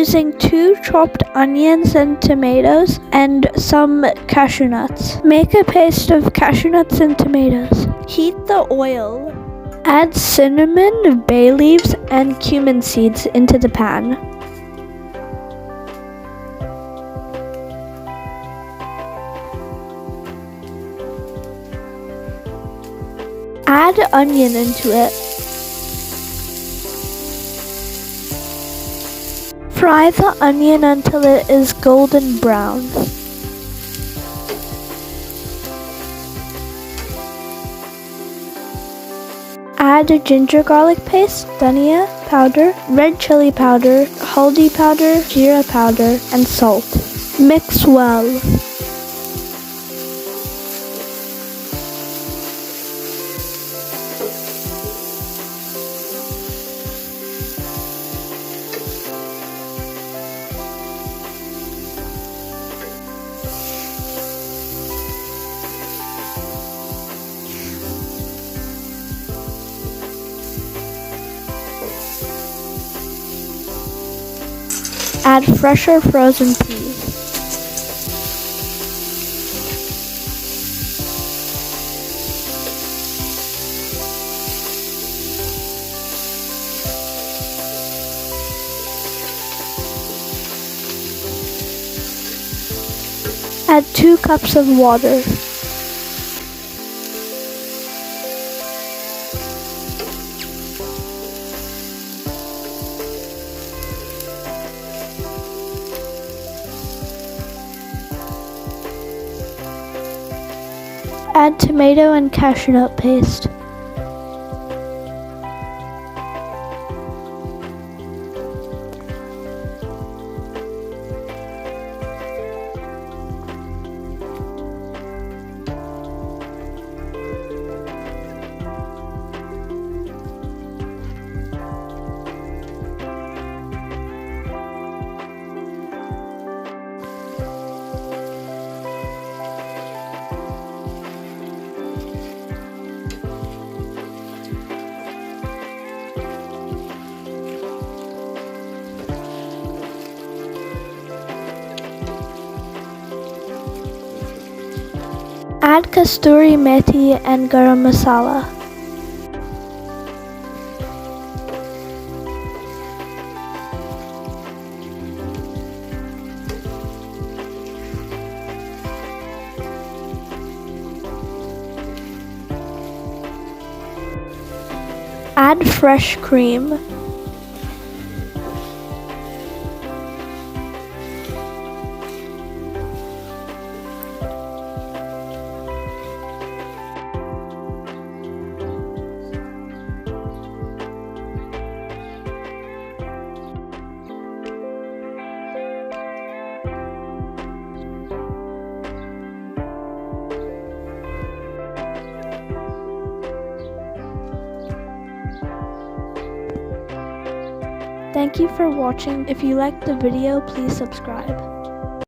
using 2 chopped onions and tomatoes and some cashew nuts. Make a paste of cashew nuts and tomatoes. Heat the oil. Add cinnamon, bay leaves, and cumin seeds into the pan. Add onion into it. Fry the onion until it is golden brown. Add ginger garlic paste, dhania powder, red chili powder, haldi powder, jeera powder, and salt. Mix well. Add fresh or frozen peas. Add 2 cups of water. Add tomato and cashew nut paste. Add kasturi methi and garam masala. Add fresh cream. Thank you for watching. If you liked the video, please subscribe.